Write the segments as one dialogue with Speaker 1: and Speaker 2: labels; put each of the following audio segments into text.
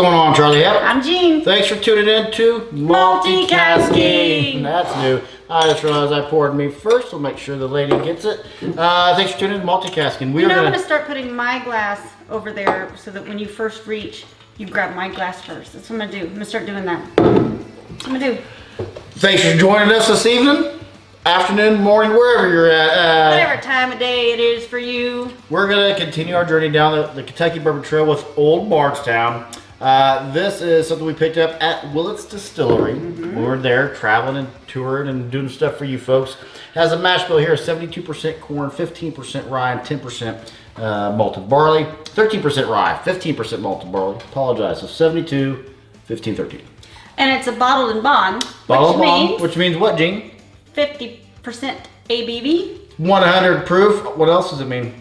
Speaker 1: going on, Charlie? Yep.
Speaker 2: I'm Jean.
Speaker 1: Thanks for tuning in to
Speaker 2: Multicasking.
Speaker 1: That's new. I just realized I poured me first. We'll make sure the lady gets it. Thanks for tuning in to Multicasking.
Speaker 2: I'm going to start putting my glass over there so that when you first reach, you grab my glass first. That's what I'm going to do. I'm going to start doing that. That's what I'm going to do.
Speaker 1: Thanks for joining us this evening, afternoon, morning, wherever you're at.
Speaker 2: Whatever time of day it is for you.
Speaker 1: We're going to continue our journey down the Kentucky Bourbon Trail with Old Bardstown. This is something we picked up at Willett Distillery. We were there traveling and touring and doing stuff for you folks. Has a mash bill here, 72% corn, 15% rye, and 10% malted barley. 13% rye, 15% malted barley. Apologize. So 72, 15, 13.
Speaker 2: And it's a bottled and bond.
Speaker 1: Which means what, Jean?
Speaker 2: 50% ABV.
Speaker 1: 100 proof. What else does it mean?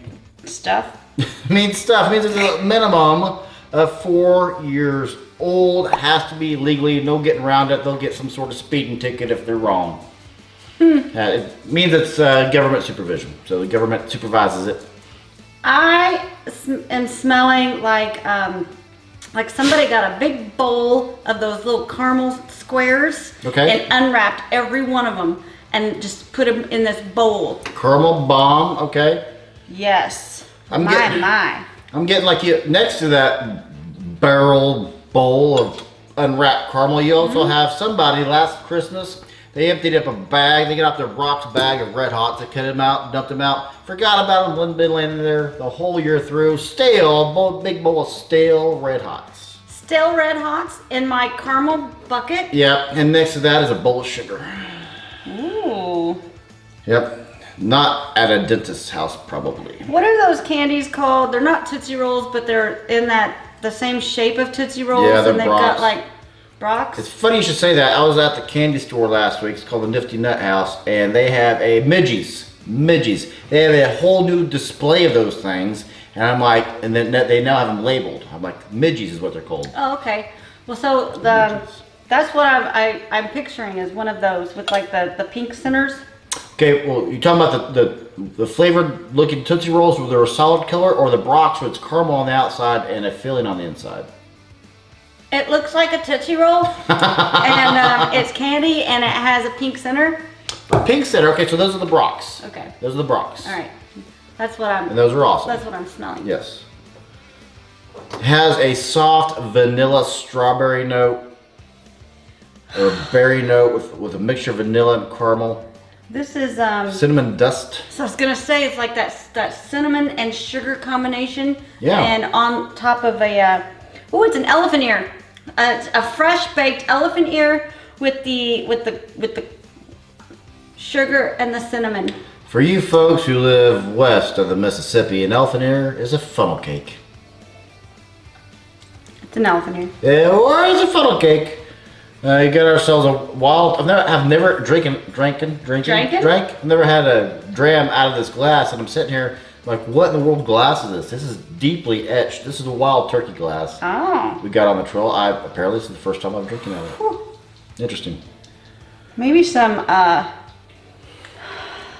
Speaker 2: Stuff.
Speaker 1: It means stuff. It means it's a minimum of 4 years old. It has to be legally, no getting around it. They'll get some sort of speeding ticket if they're wrong. It means it's government supervision. So the government supervises it.
Speaker 2: I am smelling like somebody got a big bowl of those little caramel squares and unwrapped every one of them and just put them in this bowl.
Speaker 1: Caramel bomb, okay.
Speaker 2: Yes.
Speaker 1: I'm getting like next to that barrel bowl of unwrapped caramel, you also have somebody last Christmas, they emptied up a bag, they got out their rocks bag of Red Hots, they cut them out, dumped them out, forgot about them, been laying there the whole year through, big bowl of stale Red Hots.
Speaker 2: Stale Red Hots in my caramel bucket?
Speaker 1: Yep, and next to that is a bowl of sugar.
Speaker 2: Ooh.
Speaker 1: Yep. Not at a dentist's house, probably.
Speaker 2: What are those candies called? They're not Tootsie Rolls, but they're in the same shape of Tootsie Rolls.
Speaker 1: Yeah, they're
Speaker 2: and they've got like Brock's.
Speaker 1: It's funny you should say that. I was at the candy store last week. It's called the Nifty Nut House, and they have a Midgies. They have a whole new display of those things, and I'm like, and then they now have them labeled. I'm like, Midgies is what they're called.
Speaker 2: Oh, okay. Well, so that's what I'm picturing is one of those with like the pink centers.
Speaker 1: Okay, well, you're talking about the flavored looking Tootsie Rolls where they're a solid color, or the Brock's where it's caramel on the outside and a filling on the inside?
Speaker 2: It looks like a Tootsie Roll, and it's candy, and it has a pink center.
Speaker 1: A pink center, okay, so those are the Brock's.
Speaker 2: Okay.
Speaker 1: Those are the Brock's.
Speaker 2: All right. That's what I'm...
Speaker 1: And those are awesome.
Speaker 2: That's what I'm smelling.
Speaker 1: Yes. It has a soft vanilla strawberry note, or berry note with a mixture of vanilla and caramel.
Speaker 2: This is
Speaker 1: cinnamon dust.
Speaker 2: So I was gonna say it's like that cinnamon and sugar combination.
Speaker 1: Yeah.
Speaker 2: And on top of it's an elephant ear, a fresh baked elephant ear with the sugar and the cinnamon.
Speaker 1: For you folks who live west of the Mississippi, an elephant ear is a funnel cake.
Speaker 2: It's an elephant ear.
Speaker 1: Yeah, or it's a funnel cake. You got ourselves a wild. I've never drank. I've never had a dram out of this glass, and I'm sitting here like, what in the world glass is this? This is deeply etched. This is a wild turkey glass.
Speaker 2: Oh.
Speaker 1: We got on the trail. Apparently this is the first time I'm drinking out of it.
Speaker 2: Whew.
Speaker 1: Interesting.
Speaker 2: Maybe some.
Speaker 1: Now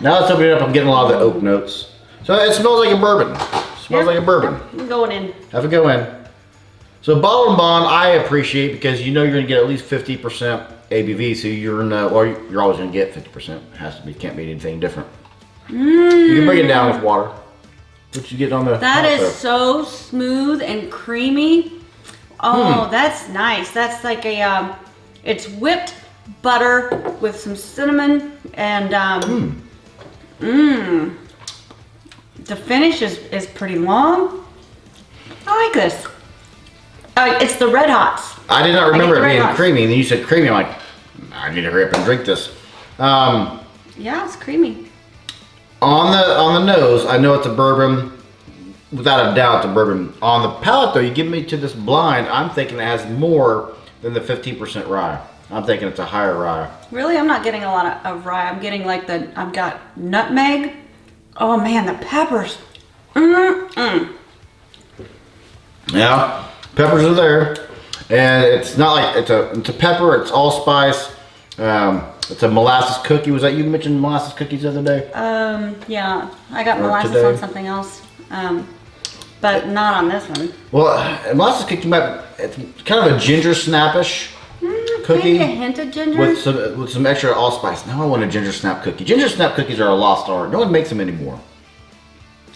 Speaker 1: it's opening it up. I'm getting a lot of the oak notes. So it smells like a bourbon. Smells like a bourbon.
Speaker 2: I'm going in.
Speaker 1: Have it go in. So bottle and bond, I appreciate because you know you're gonna get at least 50% ABV, so you're always gonna get 50%. It has to be, can't be anything different. You can bring it down with water. What you get on the?
Speaker 2: That is so smooth and creamy. Oh, that's nice. That's like it's whipped butter with some cinnamon and the finish is pretty long. I like this. It's the Red Hots.
Speaker 1: I did not remember it being creamy, and then you said creamy. I'm like, I need to hurry up and drink this.
Speaker 2: Yeah, it's creamy.
Speaker 1: On the nose, I know it's a bourbon. Without a doubt, it's a bourbon. On the palate, though, you give me to this blind, I'm thinking it has more than the 15% rye. I'm thinking it's a higher rye.
Speaker 2: Really, I'm not getting a lot of rye. I'm getting like I've got nutmeg. Oh man, the peppers.
Speaker 1: Yeah. Peppers are there, and it's not like it's a pepper. It's allspice. It's a molasses cookie. Was that you mentioned molasses cookies the other day?
Speaker 2: Yeah, I got molasses on something else. but not on this one.
Speaker 1: Well, molasses cookie it's kind of a ginger snappish cookie.
Speaker 2: Maybe a hint of ginger.
Speaker 1: With some extra allspice. Now I want a ginger snap cookie. Ginger snap cookies are a lost art. No one makes them anymore.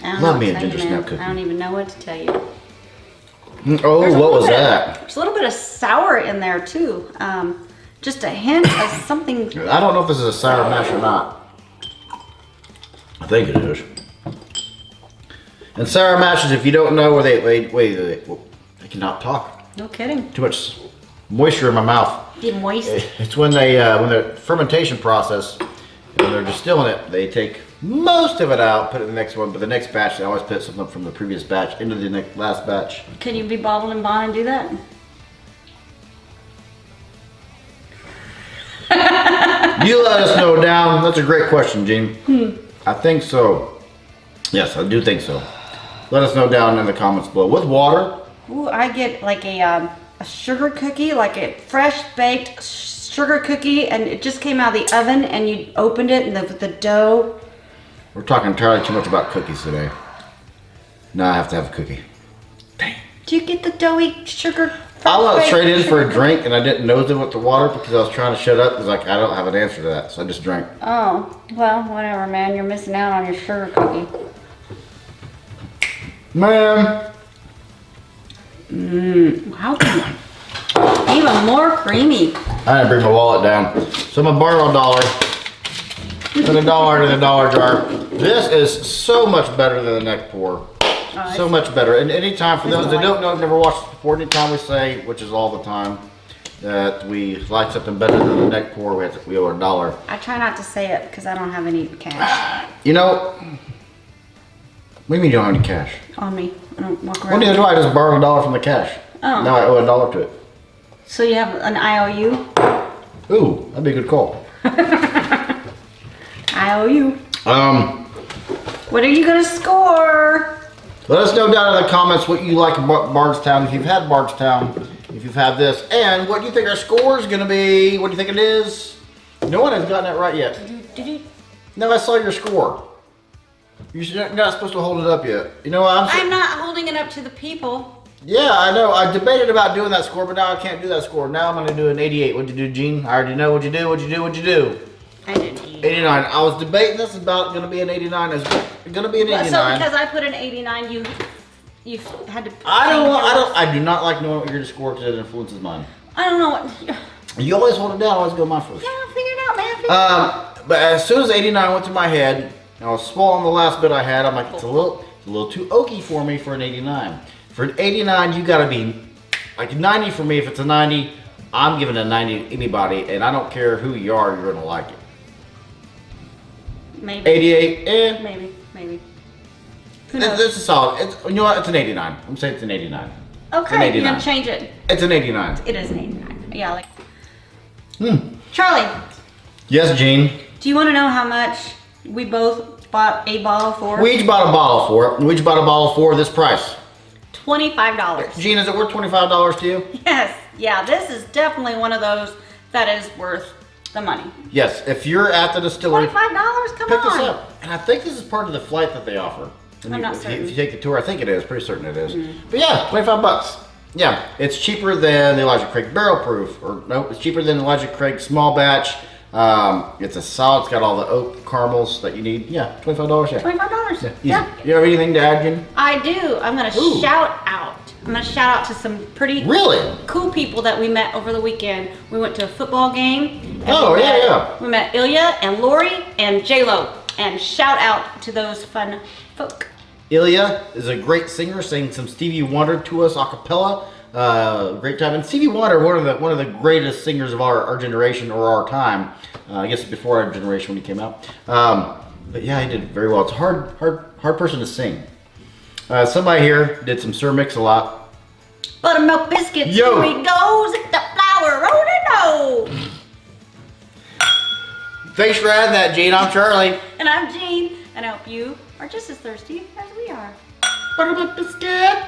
Speaker 1: Love me a ginger snap cookie.
Speaker 2: I don't even know what to tell you.
Speaker 1: Oh, what was that?
Speaker 2: There's a little bit of sour in there too. Just a hint of something.
Speaker 1: I don't know if this is a sour mash or not. I think it is. And sour mashes, if you don't know, they cannot talk.
Speaker 2: No kidding.
Speaker 1: Too much moisture in my mouth.
Speaker 2: Get moist.
Speaker 1: It's when when the fermentation process, when they're distilling it, they take most of it out, put it in the next one, but the next batch, they always put something from the previous batch into the last batch.
Speaker 2: Can you be bottled and bond and do that?
Speaker 1: You let us know down. That's a great question, Gene. I think so. Yes, I do think so. Let us know down in the comments below. With water.
Speaker 2: Ooh, I get like a sugar cookie, like a fresh baked sugar cookie, and it just came out of the oven, and you opened it, and the dough.
Speaker 1: We're talking entirely too much about cookies today. Now I have to have a cookie. Dang.
Speaker 2: Do you get the doughy sugar?
Speaker 1: I went straight in for a drink, and I didn't nose it with the water because I was trying to shut up because I don't have an answer to that, so I just drank.
Speaker 2: Oh, well, whatever, man. You're missing out on your sugar cookie.
Speaker 1: Man.
Speaker 2: How can even more creamy.
Speaker 1: I didn't bring my wallet down. So I'm gonna borrow $1. Put $1 in the dollar jar. This is so much better than the neck pour. So much better. And anytime, for those that don't know, I've never watched this before, anytime we say, which is all the time, that we like something better than the neck pour, we owe $1.
Speaker 2: I try not to say it because I don't have any cash.
Speaker 1: You know, what do you mean you don't have any cash?
Speaker 2: On me. I don't walk around.
Speaker 1: Well, neither do I. I just borrowed $1 from the cash.
Speaker 2: Oh.
Speaker 1: Now I owe $1 to it.
Speaker 2: So you have an IOU?
Speaker 1: Ooh, that'd be a good call.
Speaker 2: IOU. What are you gonna score?
Speaker 1: Let us know down in the comments what you like about Bardstown, if you've had Bardstown, if you've had this, and what do you think our score is going to be? What do you think it is? No one has gotten it right yet. No, I saw your score. You're not supposed to hold it up yet. You know what
Speaker 2: I'm not holding it up to the people.
Speaker 1: Yeah, I know. I debated about doing that score, but now I can't do that score. Now I'm going to do an 88. What'd you do, Gene? I already know what you do. What'd you do?
Speaker 2: I did
Speaker 1: 89. I was debating this about going to be an 89. It's going to be an 89.
Speaker 2: So because I put an 89, you had to.
Speaker 1: I do not like knowing what you're going to score because it influences mine.
Speaker 2: I don't know what.
Speaker 1: You always hold it down. I always go mine first.
Speaker 2: Yeah, I'll figure it out, man.
Speaker 1: But as soon as 89 went to my head, I was swallowing the last bit I had. I'm like, it's a little too oaky for me for an 89. For an 89, you got to be like 90 for me. If it's a 90, I'm giving a 90 to anybody, and I don't care who you are, you're going to like it.
Speaker 2: Maybe.
Speaker 1: 88,
Speaker 2: Maybe. Who knows?
Speaker 1: This is solid. You know what? It's an 89. I'm saying it's an 89.
Speaker 2: Okay,
Speaker 1: an 89.
Speaker 2: you're gonna change it.
Speaker 1: It's an 89.
Speaker 2: It is an 89. Yeah, like. Charlie.
Speaker 1: Yes, Gene.
Speaker 2: Do you want to know how much we both bought a bottle for?
Speaker 1: We each bought a bottle for it. We each bought a bottle for this price.
Speaker 2: $25.
Speaker 1: Gene, is it worth $25 to you?
Speaker 2: Yes. Yeah, this is definitely one of those that is worth the money.
Speaker 1: Yes, if you're at the distillery,
Speaker 2: $25? Come
Speaker 1: pick
Speaker 2: on.
Speaker 1: this up. And I think this is part of the flight that they offer.
Speaker 2: I'm not certain.
Speaker 1: If you take the tour, I think it is. Pretty certain it is. But yeah, $25. Yeah, it's cheaper than the Elijah Craig Barrel Proof. Or nope, it's cheaper than Elijah Craig Small Batch. It's a solid. It's got all the oak caramels that you need. Yeah, $25. Yeah.
Speaker 2: $25.
Speaker 1: Yeah. You have anything to add, Jen?
Speaker 2: I do. I'm gonna shout out. I'm gonna shout out to some pretty cool people that we met over the weekend. We went to a football game. We met Ilya and Lori and J-Lo. And shout out to those fun folk.
Speaker 1: Ilya is a great singer, sang some Stevie Wonder to us a cappella. Great time. And Stevie Wonder, one of the greatest singers of our generation or our time. I guess before our generation when he came out. But yeah, he did very well. It's a hard person to sing. Somebody here did some Sir Mix-a-Lot.
Speaker 2: Buttermilk biscuits. Here he goes. It's the flour. Oh no!
Speaker 1: Thanks for adding that, Gene. I'm Charlie.
Speaker 2: And I'm Jean. And I hope you are just as thirsty as we are.
Speaker 1: Buttermilk biscuit.